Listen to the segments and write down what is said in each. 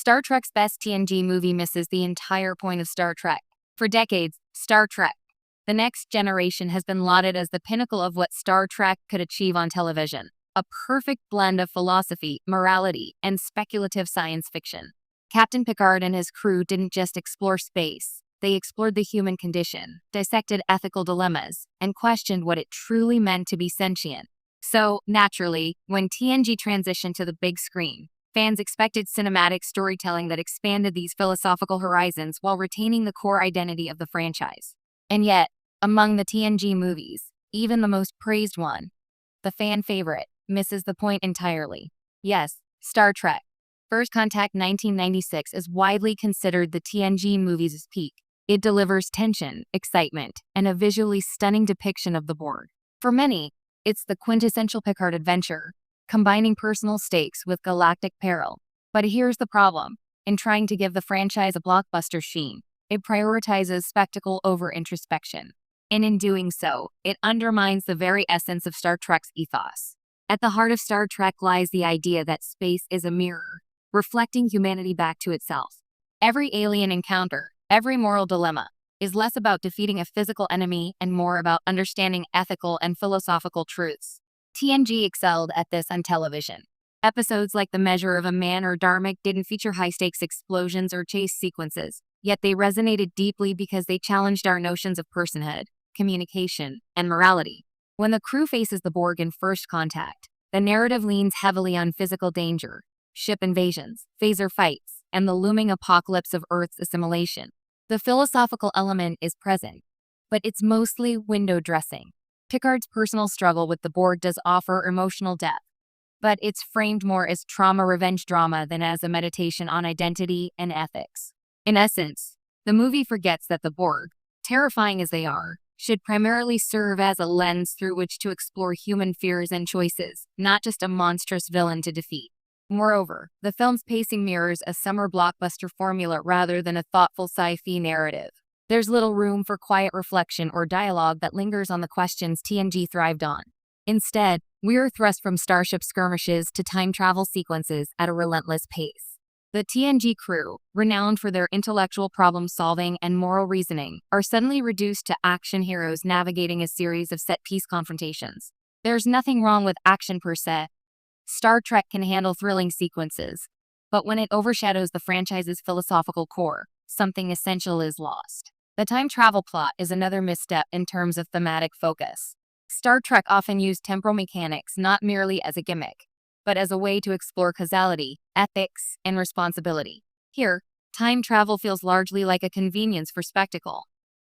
Star Trek's best TNG movie misses the entire point of Star Trek. For decades, Star Trek, The Next Generation, has been lauded as the pinnacle of what Star Trek could achieve on television. A perfect blend of philosophy, morality, and speculative science fiction. Captain Picard and his crew didn't just explore space. They explored the human condition, dissected ethical dilemmas, and questioned what it truly meant to be sentient. So, naturally, when TNG transitioned to the big screen, fans expected cinematic storytelling that expanded these philosophical horizons while retaining the core identity of the franchise. And yet, among the TNG movies, even the most praised one, the fan favorite, misses the point entirely. Yes, Star Trek. First Contact 1996 is widely considered the TNG movie's peak. It delivers tension, excitement, and a visually stunning depiction of the Borg. For many, it's the quintessential Picard adventure, combining personal stakes with galactic peril. But here's the problem. In trying to give the franchise a blockbuster sheen, it prioritizes spectacle over introspection. And in doing so, it undermines the very essence of Star Trek's ethos. At the heart of Star Trek lies the idea that space is a mirror, reflecting humanity back to itself. Every alien encounter, every moral dilemma, is less about defeating a physical enemy and more about understanding ethical and philosophical truths. TNG excelled at this on television. Episodes like The Measure of a Man or Dharmic didn't feature high-stakes explosions or chase sequences, yet they resonated deeply because they challenged our notions of personhood, communication, and morality. When the crew faces the Borg in First Contact, the narrative leans heavily on physical danger, ship invasions, phaser fights, and the looming apocalypse of Earth's assimilation. The philosophical element is present, but it's mostly window dressing. Picard's personal struggle with the Borg does offer emotional depth, but it's framed more as trauma-revenge drama than as a meditation on identity and ethics. In essence, the movie forgets that the Borg, terrifying as they are, should primarily serve as a lens through which to explore human fears and choices, not just a monstrous villain to defeat. Moreover, the film's pacing mirrors a summer blockbuster formula rather than a thoughtful sci-fi narrative. There's little room for quiet reflection or dialogue that lingers on the questions TNG thrived on. Instead, we're thrust from starship skirmishes to time travel sequences at a relentless pace. The TNG crew, renowned for their intellectual problem-solving and moral reasoning, are suddenly reduced to action heroes navigating a series of set-piece confrontations. There's nothing wrong with action per se. Star Trek can handle thrilling sequences, but when it overshadows the franchise's philosophical core, something essential is lost. The time travel plot is another misstep in terms of thematic focus. Star Trek often used temporal mechanics not merely as a gimmick, but as a way to explore causality, ethics, and responsibility. Here, time travel feels largely like a convenience for spectacle.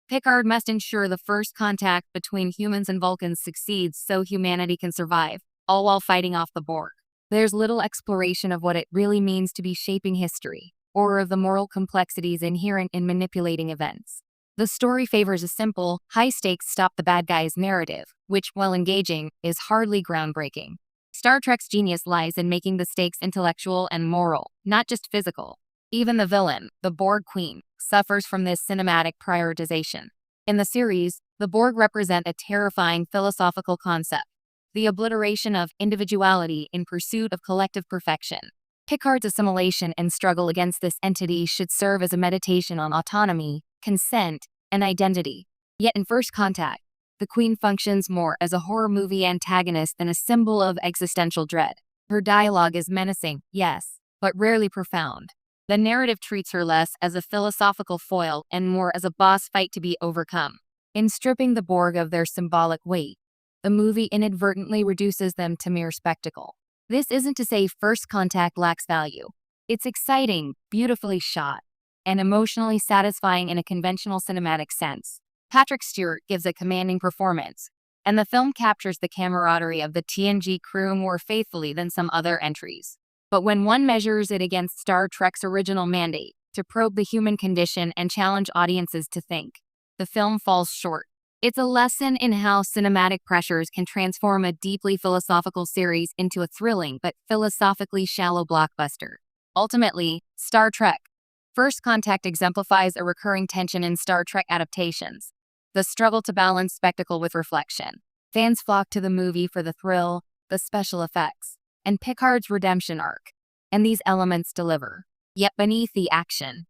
Picard must ensure the first contact between humans and Vulcans succeeds so humanity can survive, all while fighting off the Borg. There's little exploration of what it really means to be shaping history, or of the moral complexities inherent in manipulating events. The story favors a simple, high-stakes stop-the-bad-guys narrative, which, while engaging, is hardly groundbreaking. Star Trek's genius lies in making the stakes intellectual and moral, not just physical. Even the villain, the Borg Queen, suffers from this cinematic prioritization. In the series, the Borg represent a terrifying philosophical concept, the obliteration of individuality in pursuit of collective perfection. Picard's assimilation and struggle against this entity should serve as a meditation on autonomy, consent, and identity. Yet in First Contact, the Queen functions more as a horror movie antagonist than a symbol of existential dread. Her dialogue is menacing, yes, but rarely profound. The narrative treats her less as a philosophical foil and more as a boss fight to be overcome. In stripping the Borg of their symbolic weight, the movie inadvertently reduces them to mere spectacle. This isn't to say First Contact lacks value. It's exciting, beautifully shot, and emotionally satisfying in a conventional cinematic sense. Patrick Stewart gives a commanding performance, and the film captures the camaraderie of the TNG crew more faithfully than some other entries. But when one measures it against Star Trek's original mandate, to probe the human condition and challenge audiences to think, the film falls short. It's a lesson in how cinematic pressures can transform a deeply philosophical series into a thrilling but philosophically shallow blockbuster. Ultimately, Star Trek First Contact exemplifies a recurring tension in Star Trek adaptations, the struggle to balance spectacle with reflection. Fans flock to the movie for the thrill, the special effects, and Picard's redemption arc, and these elements deliver. Yet beneath the action,